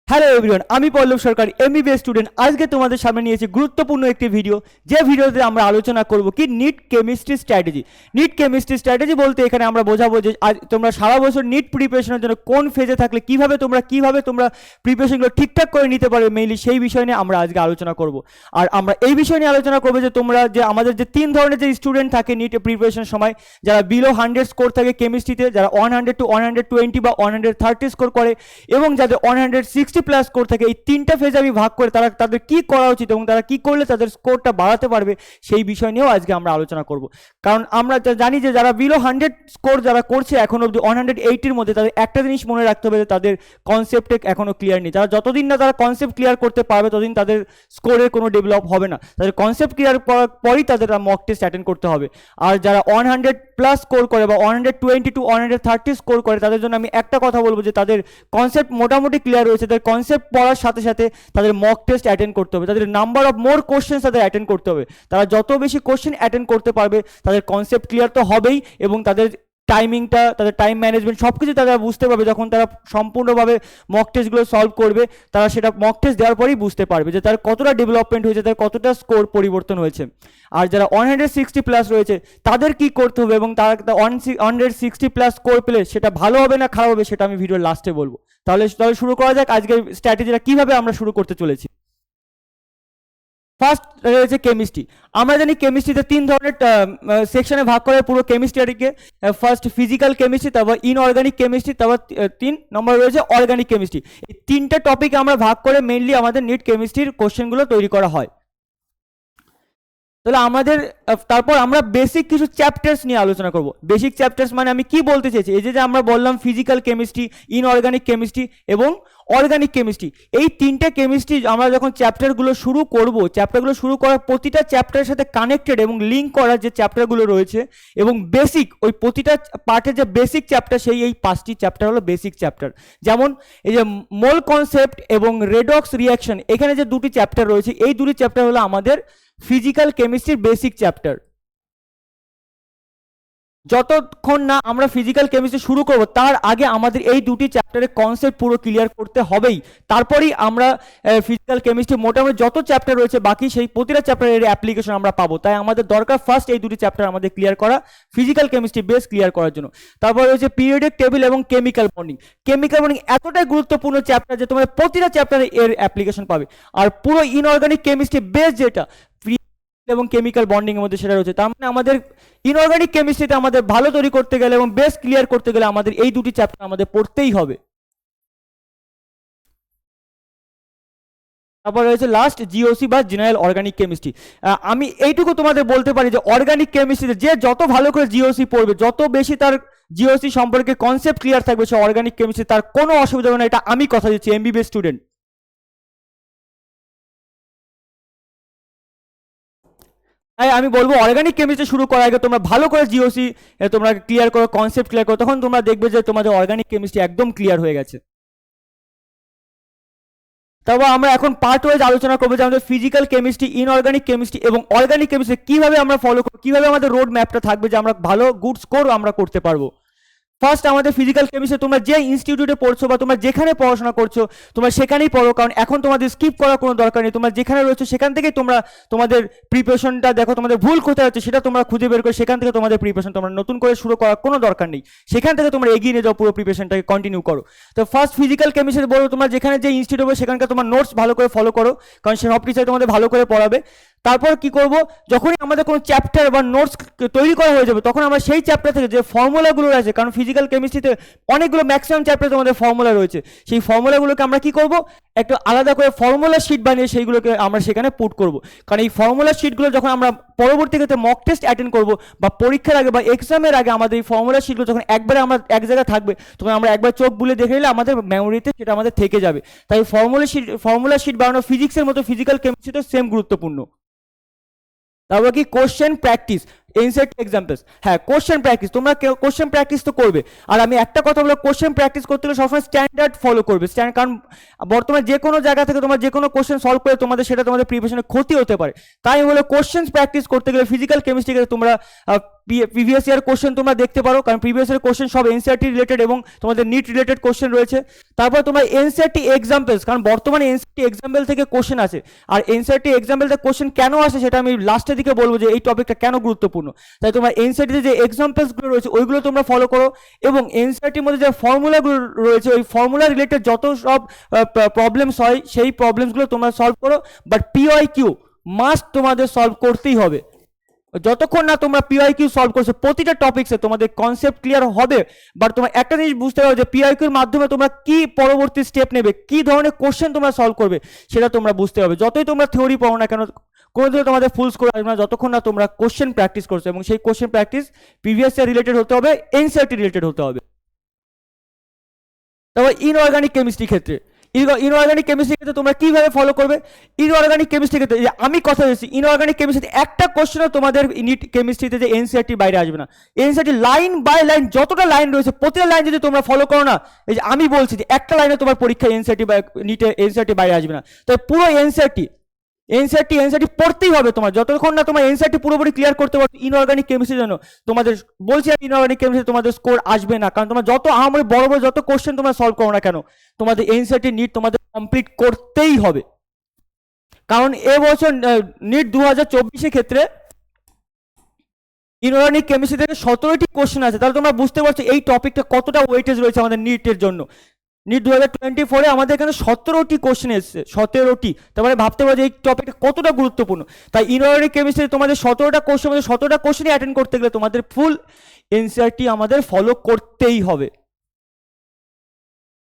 Hello everyone, আমি পল্লব সরকার MBBS student. আজকে তোমাদের সামনে নিয়েছি গুরুত্বপূর্ণ একটি ভিডিও, যে ভিডিওতে আমরা আলোচনা করব কি NEET chemistry strategy. NEET chemistry strategy বলতে এখানে আমরা বোঝাবো যে আজ তোমরা সারা বছর নিট প্রিপারেশনের জন্য কোন ফেজে থাকলে কিভাবে তোমরা প্রিপারেশনগুলো ঠিকঠাক করে নিতে পারবে, মেইনলি সেই বিষয় নিয়ে আমরা আজকে আলোচনা করব। আর আমরা এই বিষয় নিয়ে আলোচনা করবো যে তোমরা যে আমাদের যে তিন ধরনের যে স্টুডেন্ট থাকে নিট প্রিপারেশনের সময়, যারা বিলো 100 স্কোর থাকে কেমিস্ট্রিতে, যারা 100 to 120 বা 130 স্কোর করে, এবং যাদের 160 প্লাস স্কোর থাকে। এই তিনটা ফেজে আমি ভাগ করে তাদের কি করা উচিত এবং তারা কি করলে তাদের স্কোরটা বাড়াতে পারবে, সেই বিষয় নিয়েও আজকে আমরা আলোচনা করব। কারণ আমরা জানি যে যারা বিলো 100 স্কোর যারা করছে এখন অবধি 180-র মধ্যে, তাদের একটা জিনিস মনে রাখতে হবে যে তাদের কনসেপ্টে এখনো ক্লিয়ার নেই। যতদিন না তারা কনসেপ্ট ক্লিয়ার করতে পারবে ততদিন তাদের স্কোরের কোনো ডেভেলপ হবে না। তাদের কনসেপ্ট ক্লিয়ার করার পরই তাদের মক টেস্ট অ্যাটেন্ড করতে হবে। আর যারা 100 প্লাস স্কোর করে বা 120 to 130 স্কোর করে, তাদের জন্য আমি একটা কথা বলবো যে তাদের কনসেপ্ট মোটামুটি ক্লিয়ার রয়েছে। তাদের কনসেপ্ট পড়ার সাথে সাথে তাদের মক টেস্ট অ্যাটেন্ড করতে হবে, তাদের নাম্বার অফ মোর কোশ্চেন্স তাদের অ্যাটেন্ড করতে হবে। তারা যত বেশি কোশ্চেন অ্যাটেন্ড করতে পারবে তাদের কনসেপ্ট ক্লিয়ার তো হবেই, এবং তাদের টাইমিংটা, তাদের টাইম ম্যানেজমেন্ট সব কিছু তারা বুঝতে পারবে। যখন তারা সম্পূর্ণভাবে মক টেস্টগুলো সলভ করবে, তারা সেটা মক টেস্ট দেওয়ার পরেই বুঝতে পারবে যে তার কতটা ডেভেলপমেন্ট হয়েছে, তার কতটা স্কোর পরিবর্তন হয়েছে। আর যারা 160 প্লাস রয়েছে তাদের কি করতে হবে, এবং তারা 160 প্লাস স্কোর পেলে সেটা ভালো হবে না খারাপ হবে, সেটা আমি ভিডিওর লাস্টে বলবো। তাহলে শুরু করা যাক আজকের স্ট্র্যাটেজিটা কিভাবে আমরা শুরু করতে চলেছি। ফার্স্ট রয়েছে কেমিস্ট্রি। আমরা জানি কেমিস্ট্রিতে তিন ধরনের সেকশনে ভাগ করে পুরো কেমিস্ট্রিকে। ফার্স্ট ফিজিক্যাল কেমিস্ট্রি, তারপর ইনঅর্গানিক কেমিস্ট্রি, তারপর 3 নম্বর রয়েছে অর্গানিক কেমিস্ট্রি। এই তিনটা টপিকে আমরা ভাগ করে মেইনলি আমাদের নিট কেমিস্ট্রির কোশ্চেনগুলো তৈরি করা হয়। তাহলে আমাদের তারপর আমরা বেসিক কিছু চ্যাপ্টার্স নিয়ে আলোচনা করব। বেসিক চ্যাপ্টার্স মানে আমি কি বলতে চাইছি, এই যে আমরা বললাম ফিজিক্যাল কেমিস্ট্রি, ইনঅর্গানিক কেমিস্ট্রি এবং অর্গানিক কেমিস্ট্রি, এই তিনটে কেমিস্ট্রি আমরা যখন চ্যাপ্টারগুলো শুরু করব, চ্যাপ্টারগুলো শুরু করার প্রতিটা চ্যাপ্টারের সাথে কানেক্টেড এবং লিঙ্ক করা যে চ্যাপ্টারগুলো রয়েছে, এবং বেসিক ওই প্রতিটা পার্টের যে বেসিক চ্যাপ্টার, এই 5টি চ্যাপ্টার হলো বেসিক চ্যাপ্টার। যেমন এই যে মোল কনসেপ্ট এবং রেডক্স রিয়াকশন, এখানে যে দুটি চ্যাপ্টার রয়েছে, এই দুটি চ্যাপ্টার হলো আমাদের ফিজিক্যাল কেমিস্ট্রির বেসিক চ্যাপ্টার। যতক্ষণ না আমরা ফিজিক্যাল কেমিস্ট্রি শুরু করব, তার আগে আমাদের এই দুটি চ্যাপ্টারের কনসেপ্ট পুরো ক্লিয়ার করতে হবেই। তারপরেই আমরা ফিজিক্যাল কেমিস্ট্রি মোটামুটি যত চ্যাপ্টার রয়েছে বাকি, সেই প্রতিটা চ্যাপ্টারের অ্যাপ্লিকেশন আমরা পাবো। তাই আমাদের দরকার ফার্স্ট এই দুটি চ্যাপ্টার আমাদের ক্লিয়ার করা, ফিজিক্যাল কেমিস্ট্রি বেস ক্লিয়ার করার জন্য। তারপর রয়েছে পিরিয়ডিক টেবিল এবং কেমিক্যাল বন্ডিং। কেমিক্যাল বন্ডিং এতটাই গুরুত্বপূর্ণ চ্যাপ্টার যে তোমরা প্রতিটা চ্যাপ্টারে এর অ্যাপ্লিকেশন পাবে। আর পুরো ইনঅর্গানিক কেমিস্ট্রি বেস যেটা এবং কেমিক্যাল বন্ডিং এর মধ্যে সেটা রয়েছে। তার মানে আমাদের ইনঅর্গানিক কেমিস্ট্রিতে আমাদের ভালো তৈরি করতে গেলে এবং বেস ক্লিয়ার করতে গেলে আমাদের এই দুটি চ্যাপ্টার আমাদের পড়তেই হবে। তারপর রয়েছে লাস্ট জিওসি বা জেনারেল অর্গানিক কেমিস্ট্রি। আমি এইটুকু তোমাদের বলতে পারি যে অর্গানিক কেমিস্ট্রিতে যে যত ভালো করে জিওসি পড়বে, যত বেশি তার জিওসি সম্পর্কে কনসেপ্ট ক্লিয়ার থাকবে, সে অর্গানিক কেমিস্ট্রি তার কোনো অসুবিধা হবে না। এটা আমি কথা দিচ্ছি, এমবিবিএস স্টুডেন্ট। তাই আমি বলবো অর্গানিক কেমিস্ট্রি শুরু করার আগে তোমরা ভালো করে জিওসি তোমরা ক্লিয়ার করো, কনসেপ্ট ক্লিয়ার করো, তখন তোমরা দেখবে যে তোমাদের অর্গানিক কেমিস্ট্রি একদম ক্লিয়ার হয়ে গেছে। তবে আমরা এখন পার্ট ওয়াইজ আলোচনা করবো যে আমাদের ফিজিক্যাল কেমিস্ট্রি, ইনঅর্গানিক কেমিস্ট্রি এবং অর্গানিক কেমিস্ট্রি কিভাবে আমরা ফলো করবো, কিভাবে আমাদের রোড ম্যাপটা থাকবে যে আমরা ভালো গুড স্কোর আমরা করতে পারবো। ফার্স্ট আমাদের ফিজিক্যাল কেমিস্ট্রি, তোমরা যে ইনস্টিটিউটে পড়ছো বা তোমরা যেখানে পড়াশোনা করছো তোমরা সেখানেই পড়ো, কারণ এখন তোমাদের স্কিপ করার কোনো দরকার নেই। তোমরা যেখানে রয়েছো সেখান থেকেই তোমরা তোমাদের প্রিপারেশনটা দেখো, তোমাদের ভুল কোথায় হচ্ছে সেটা তোমরা খুঁজে বের করে সেখান থেকে তোমাদের প্রিপারেশন, তোমরা নতুন করে শুরু করার কোনো দরকার নেই। সেখান থেকে তোমরা এগিয়ে নিয়ে যাও, পুরো প্রিপারেশনটাকে কন্টিনিউ করো। তো ফার্স্ট ফিজিক্যাল কেমিস্ট্রি বলবো তোমরা যেখানে যে ইনস্টিটিউট হবে সেখানকার তোমার নোটস ভালো করে ফলো করো, কারণ সে সব টিচার তোমাদের ভালো করে পড়াবে। তারপর কি করব, যখনই আমাদের কোনো চ্যাপ্টার বা নোটস তৈরি করা হয়ে যাবে তখন আমরা সেই চ্যাপ্টার থেকে যে ফর্মুলাগুলো আছে, কারণ ফিজিক্যাল কেমিস্ট্রিতে অনেকগুলো ম্যাক্সিমাম চ্যাপ্টারে তোমাদের ফর্মুলা রয়েছে, সেই ফর্মুলাগুলোকে আমরা কি করব, একটা আলাদা করে ফর্মুলা শিট বানিয়ে সেইগুলোকে আমরা সেখানে পুট করব। কারণ এই ফর্মুলা শিটগুলো যখন আমরা পরবর্তী ক্ষেত্রে মক টেস্ট অ্যাটেন্ড করব বা পরীক্ষার আগে বা এক্সামের আগে, আমাদের এই ফর্মুলা শিটগুলো যখন একবারে আমরা এক জায়গায় থাকবে তখন আমরা একবার চোখ বুলে দেখে নিলে আমাদের মেমোরিতে সেটা আমাদের থেকে যাবে। তাই ফর্মুলা শিট বানানো ফিজিক্সের মতো ফিজিক্যাল কেমিস্ট্রিতেও সেম গুরুত্বপূর্ণ। তারপর কি কোশ্চেন প্র্যাকটিস, ইনসার্ট এক্সাম্পলস। হ্যাঁ, কোশ্চেন প্র্যাকটিস, তোমরা কোশ্চেন প্র্যাকটিস তো করবে। আর আমি একটা কথা বলবো, কোশ্চেন প্র্যাকটিস করতে গেলে সবসময় স্ট্যান্ডার্ড ফলো করবে। কারণ বর্তমানে যে কোনো জায়গা থেকে তোমরা যে কোনো কোশ্চেন সলভ করে তোমাদের সেটা তোমাদের প্রিপারেশনে ক্ষতি হতে পারে। তাই বলে কোশ্চেন প্র্যাকটিস করতে গেলে ফিজিক্যাল কেমিস্ট্রিকে তোমরা প্রিভিয়াস ইয়ার কোশ্চেন তোমরা দেখতে পারো, কারণ প্রিভিয়াস ইয়ার কোশ্চেন সব এনসিইআরটি রিলেটেড এবং তোমাদের নিট রিলেটেড কোশ্চেন রয়েছে। তারপর তোমার এনসিইআরটি এক্সাম্পলস, কারণ বর্তমানে এনসিইআরটি এক্সাম্পল থেকে কোশ্চেন আছে, আর এনসিইআরটি এক্সাম্পল থেকে কোশ্চেন কেন আসে সেটা আমি লাস্টের দিকে বলবো যে এই টপিকটা কেন গুরুত্বপূর্ণ। তাই তোমার এনসিইআরটিতে যে এক্সাম্পলসগুলো রয়েছে ওইগুলো তোমরা ফলো করো, এবং এনসিইআরটির মধ্যে যে ফর্মুলাগুলো রয়েছে ওই ফর্মুলা রিলেটেড যত সব প্রবলেমস হয় সেই প্রবলেমসগুলো তোমরা সলভ করো। বাট পিওয়াইকিউ মাস্ট তোমাদের সলভ করতেই হবে। যতক্ষণ না তোমরা পিওয়াইকিউ সলভ করছো প্রতিটা টপিকসে তোমাদের কনসেপ্ট ক্লিয়ার হবে। বাট তোমার একটা জিনিস বুঝতে হবে যে পিওয়াইকিউর মাধ্যমে তোমরা কি পরবর্তী স্টেপ নেবে, কি ধরনের কোশ্চেন তোমরা সলভ করবে সেটা তোমরা বুঝতে হবে। যতই তোমরা থিওরি পড়ো না কেন কোনোদিনও তোমাদের ফুল স্কোর আসবে না যতক্ষণ না তোমরা কোশ্চেন প্র্যাকটিস করছো, এবং সেই question practice previous year related হতে হবে, এনসিইআরটি রিলেটেড হতে হবে। তারপর ইনঅর্গানিক কেমিস্ট্রি ক্ষেত্রে, ইনঅর্গানিক কেমিস্ট্রি ক্ষেত্রে তোমরা কিভাবে ফলো করবে। ইনঅর্গানিক কেমিস্ট্রি ক্ষেত্রে আমি কথা বলছি, ইনঅর্গানিক কেমিস্ট্রিতে একটা কোশ্চেনও তোমাদের নিট কেমিস্ট্রিতে যে এনসিইআরটি বাইরে আসবে না। এনসিইআরটি লাইন বাই লাইন যতটা লাইন রয়েছে প্রতিটা লাইন যদি তোমরা ফলো করো না, এই যে আমি বলছি যে একটা লাইনে তোমার পরীক্ষায় এনসিইআরটি বা নিটে এনসিইআরটি বাইরে আসবে না। তো পুরো এনসিইআরটি পড়তেই হবে তোমার, যতক্ষণ না তোমার এনসিইআরটি পুরোপুরি ক্লিয়ার করতে পারো ইনঅর্গানিক কেমিস্ট্রির জন্য। তোমাদের বলছি ইনঅর্গানিক কেমিস্ট্রি তোমাদের স্কোর আসবে না, কারণ তোমার যত আহামরি বড় বড় যত কোশ্চেন তোমরা সলভ করো না কেন তোমাদের এনসিইআরটি নিট তোমাদের কমপ্লিট করতেই হবে। কারণ এবছর নিট 2024 ক্ষেত্রে ইনঅর্গানিক কেমিস্ট্রি থেকে 17টি কোশ্চেন আছে, তাহলে তোমরা বুঝতে পারছো এই টপিকটা কতটা ওয়েটেজ রয়েছে আমাদের নিটের জন্য। নিট 2024-এ আমাদের এখানে 17টি কোশ্চেন এসেছে, 17টি। তার মানে ভাবতে পারো যে এই টপিকটা কতটা গুরুত্বপূর্ণ। তাই ইনঅর্গানিক কেমিস্ট্রি তোমাদের 17টা কোশ্চেন, 17টা কোশ্চেনই অ্যাটেন্ড করতে গেলে তোমাদের ফুল এনসিইআরটি আমাদের ফলো করতেই হবে।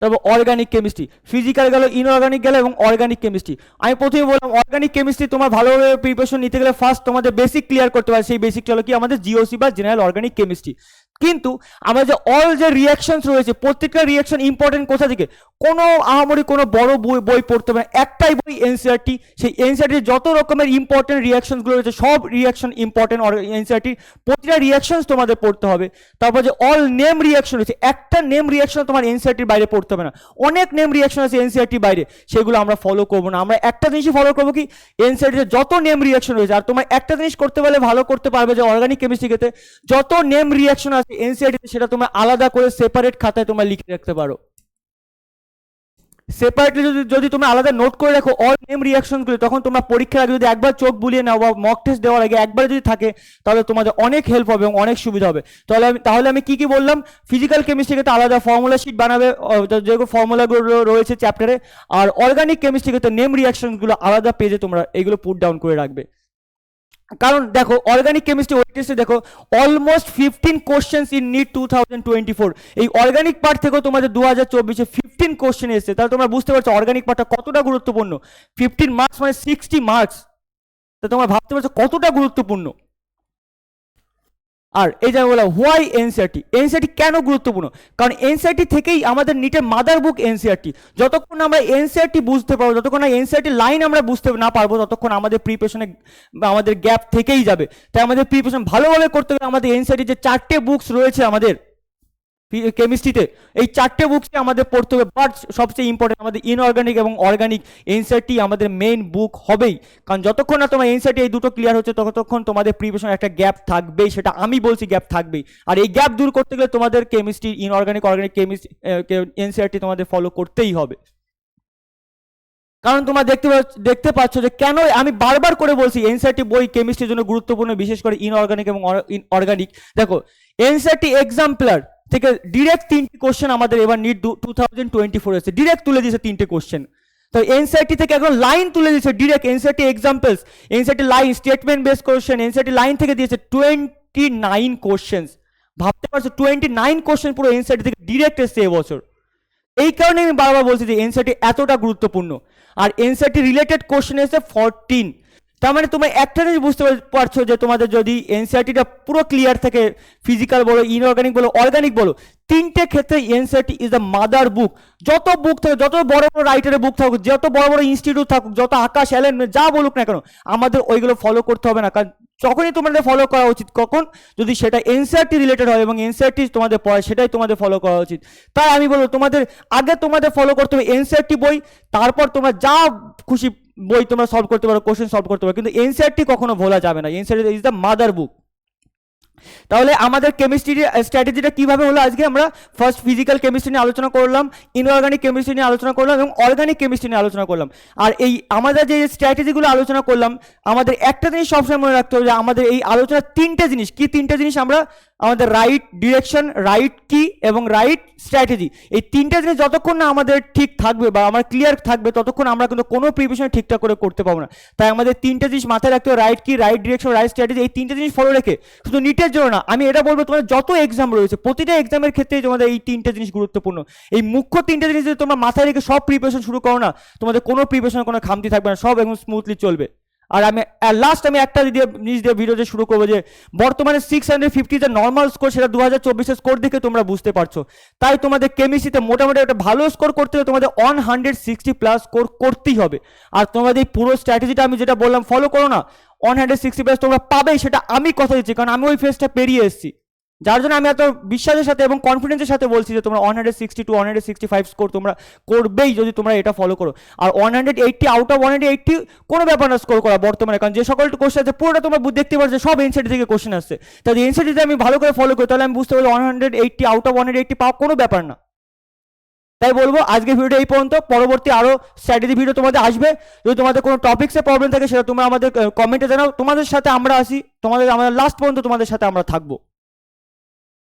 তারপর অর্গানিক কেমিস্ট্রি, ফিজিক্যাল গেল, ইনঅর্গানিক গেল এবং অর্গানিক কেমিস্ট্রি। আমি প্রথমে বললাম অর্গানিক কেমিস্ট্রি তোমার ভালোভাবে প্রিপারেশন নিতে গেলে ফার্স্ট তোমাদের বেসিক ক্লিয়ার করতে পারে, সেই বেসিকটা হলো কি আমাদের জিওসি বা জেনারেল অর্গানিক কেমিস্ট্রি। কিন্তু আমরা যে অল যে রিয়াকশনস রয়েছে প্রত্যেকটা রিয়াকশন ইম্পর্টেন্ট কোথা থেকে, কোনো আহামরি কোনো বড় বই পড়তে হবে না, একটাই বই এনসিইআরটি। সেই এনসিইআরটি যত রকমের ইম্পর্টেন্ট রিয়াকশনসগুলো রয়েছে সব রিয়াকশন ইম্পর্টেন্ট এনসিইআরটি, প্রতিটা রিয়াকশনস তোমাদের পড়তে হবে। তারপর যে অল নেম রিয়াকশন রয়েছে, একটা নেম রিয়াকশন তোমার এনসিইআরটির বাইরে পড়তে হবে না, অনেক নেম রিয়াকশন আছে এনসিইআরটির বাইরে, সেগুলো আমরা ফলো করবো না। আমরা একটা জিনিসই ফলো করবো কি এনসিইআরটিতে যত নেম রিয়াকশন রয়েছে। আর তোমার একটা জিনিস করতে পারলে ভালো করতে পারবে যে অর্গানিক কেমিস্ট্রি ক্ষেত্রে যত নেম রিয়াকশন আছে এনসিইআরটিতে সেটা তোমরা আলাদা করে সেপারেট খাতায় তোমরা লিখে রাখতে পারো। সেপারেটলি যদি তুমি আলাদা নোট করে রাখো অল নেম রিয়াকশনগুলো, তখন তোমরা পরীক্ষার আগে যদি একবার চোখ বুলিয়ে নাও বা মক টেস্ট দেওয়ার আগে একবার যদি থাকে তাহলে তোমাদের অনেক হেল্প হবে এবং অনেক সুবিধা হবে। তাহলে আমি কি বললাম, ফিজিক্যাল কেমিস্ট্রিকে আলাদা ফর্মুলা শিট বানাবে যেগুলো ফর্মুলাগুলো রয়েছে চ্যাপ্টারে, আর অর্গানিক কেমিস্ট্রিকে নেম রিয়াকশনগুলো আলাদা পেজে তোমরা এগুলো পুট ডাউন করে রাখবে। কারণ দেখো অর্গানিক কেমিস্ট্রি ওয়েট টেস্টে দেখো অলমোস্ট 15 কোশ্চেন্স ইন নিট 2024, এই অর্গানিক পার্ট থেকেও তোমাদের 2024-এ 15 কোশ্চেন এসেছে। তাহলে তোমরা বুঝতে পারছো অর্গানিক পার্টটা কতটা গুরুত্বপূর্ণ। 15 মার্কস মানে 60 মার্কস, তা তোমরা ভাবতে পারছো কতটা গুরুত্বপূর্ণ। আর এই যে বলা হোয়াই এনসিইআরটি কেন গুরুত্বপূর্ণ, কারণ এনসিইআরটি থেকেই আমাদের নিটের মাদার বুক এনসিইআরটি। যতক্ষণ আমরা এনসিইআরটি বুঝতে পারবো, যতক্ষণ না এনসিইআরটি লাইন আমরা বুঝতে না পারবো, ততক্ষণ আমাদের প্রিপারেশনে আমাদের গ্যাপ থেকেই যাবে। তাই আমাদের প্রিপারেশন ভালোভাবে করতে গেলে আমাদের এনসিইআরটি যে 4টে বুকস রয়েছে আমাদের কেমিস্ট্রিতে, এই 4টে বুকসই আমাদের পড়তে হবে। বাট সবচেয়ে ইম্পর্টেন্ট আমাদের ইনঅর্গানিক এবং অর্গানিক এনসিইআরটি আমাদের মেইন বুক হবেই, কারণ যতক্ষণ না তোমার এনসিইআরটি এই দুটো ক্লিয়ার হচ্ছে ততক্ষণ তোমাদের প্রিপারেশন একটা গ্যাপ থাকবেই, সেটা আমি বলছি গ্যাপ থাকবেই। আর এই গ্যাপ দূর করতে গেলে তোমাদের chemistry inorganic organic chemistry NCERT তোমাদের ফলো করতেই হবে। কারণ তোমরা দেখতে পাচ্ছ যে কেন আমি বারবার করে বলছি এনসিইআরটি বই কেমিস্ট্রির জন্য গুরুত্বপূর্ণ, বিশেষ করে ইনঅর্গানিক এবং অর্গানিক। দেখো এনসিইআরটি এক্সাম্পলার থেকে ডিরেক্ট 3টি কোশ্চেন আমাদের এবার নিট 2024 এসেছে, ডিরেক্ট তুলে দিয়েছে 3টে কোশ্চেন। তো এনসিইআরটি থেকে এখন লাইন তুলে দিয়েছে direct, NCERT examples, NCERT line statement base question, NCERT line থেকে দিয়েছে 29 কোশ্চেন। ভাবতে পারছো 29 কোশ্চেন পুরো এনসিইআরটি থেকে ডিরেক্ট এসেছে এবছর। এই কারণে আমি বারবার বলছি যে এনসিইআরটি এতটা গুরুত্বপূর্ণ। আর এনসিইআরটি রিলেটেড কোশ্চেন এসেছে 14। তার মানে তোমরা একটা জিনিস বুঝতে পারছো যে তোমাদের যদি এনসিইআরটিটা পুরো ক্লিয়ার থাকে, ফিজিক্যাল বলো, ইনঅর্গানিক বলো, অর্গানিক বলো, 3টে ক্ষেত্রে এনসিইআরটি ইজ দ্য মাদার বুক। যত বুক থাকে, যত বড় বড় রাইটারের বুক থাকুক, যত বড় বড় ইনস্টিটিউট থাকুক, যত আকাশ অ্যালেন যা বলুক না কেন, আমাদের ওইগুলো ফলো করতে হবে না। কারণ যখনই তোমাদের ফলো করা উচিত কখন, যদি সেটা এনসিইআরটি রিলেটেড হয় এবং এনসিইআরটি তোমাদের পড়ায়, সেটাই তোমাদের ফলো করা উচিত। তাই আমি বলবো তোমাদের আগে তোমাদের ফলো করতে হবে এনসিইআরটি বই, তারপর তোমরা যা খুশি বই তোমরা সলভ করতে পারো, কোশ্চেন সলভ করতে পারো, কিন্তু এনসিইআরটি কখনো ভোলা যাবে না। এনসিইআরটি ইজ দ্য মাদার বুক। তাহলে আমাদের কেমিস্ট্রি স্ট্র্যাটেজিটা কিভাবে হলো, আজকে আমরা ফার্স্ট ফিজিক্যাল কেমিস্ট্রি নিয়ে আলোচনা করলাম, ইনঅর্গানিক কেমিস্ট্রি নিয়ে আলোচনা করলাম এবং অর্গানিক কেমিস্ট্রি নিয়ে আলোচনা করলাম। আর এই আমাদের যে স্ট্র্যাটেজিগুলো আলোচনা করলাম, আমাদের একটা জিনিস সবসময় মনে রাখতে হবে যে আমাদের এই আলোচনার তিনটে জিনিস, কি তিনটে জিনিস, আমরা আমাদের রাইট ডিরেকশন, রাইট কি এবং রাইট স্ট্র্যাটেজি, এই তিনটে জিনিস যতক্ষণ না আমাদের ঠিক থাকবে বা আমার ক্লিয়ার থাকবে ততক্ষণ আমরা কিন্তু কোনো প্রিপারেশন ঠিকঠাক করে করতে পারবো না। তাই আমাদের তিনটে জিনিস মাথায় রাখতে হবে, রাইট কি, রাইট ডিরেকশন, রাইট স্ট্র্যাটেজি, এই তিনটে জিনিস ফলো রেখে শুধু নিটের জন্য না, আমি এটা বলবো তোমাদের যত এক্সাম রয়েছে প্রতিটা এক্সামের ক্ষেত্রেই তোমাদের এই তিনটে জিনিস গুরুত্বপূর্ণ। এই মুখ্য তিনটে জিনিস যদি তোমরা মাথায় রেখে সব প্রিপারেশন শুরু করো না, তোমাদের কোনো প্রিপারেশনের কোনো খামতি থাকবে না, সব একদম স্মুথলি চলবে। আর আমি লাস্ট আমি একটা জিনিস দিয়ে ভিডিওতে শুরু করবো যে বর্তমানে 650 যে নর্মাল স্কোর, সেটা 2024 স্কোর দেখে তোমরা বুঝতে পারছো। তাই তোমাদের কেমিস্ট্রিতে মোটামুটি একটা ভালো স্কোর করতে হলে তোমাদের 160+ স্কোর করতেই হবে। আর তোমাদের এই পুরো স্ট্র্যাটেজিটা আমি যেটা বললাম ফলো করো না, 160+ তোমরা পাবেই, সেটা আমি কথা দিচ্ছি, কারণ আমি ওই ফেজটা পেরিয়ে এসেছি। যার জন্য আমি এত বিশ্বাসের সাথে এবং কনফিডেন্সের সাথে বলছি যে তোমরা 160 to 165 স্কোর তোমরা করবেই যদি তোমরা এটা ফলো করো। আর 180 আউট অফ 180 কোনো ব্যাপার না স্কোর করা বর্তমানে, কারণ যে সকল কোশ্চেন আছে পুরোটা তোমরা দেখতে পাচ্ছ সব এনসিটি থেকে কোশ্চেন আসছে। তাই এনসিটি যদি আমি ভালো করে ফলো করি তাহলে আমি বুঝতে পারছি 180 আউট অফ 180 পাওয়া কোনো ব্যাপার না। তাই বলবো আজকে ভিডিওটা এই পর্যন্ত, পরবর্তী আরো স্ট্র্যাটেজি ভিডিও তোমাদের আসবে। যদি তোমাদের কোনো টপিক্সে প্রবলেম থাকে সেটা তোমরা আমাদের কমেন্টে জানাও, তোমাদের সাথে আমরা আসি, আমাদের লাস্ট পর্যন্ত তোমাদের সাথে আমরা থাকবো।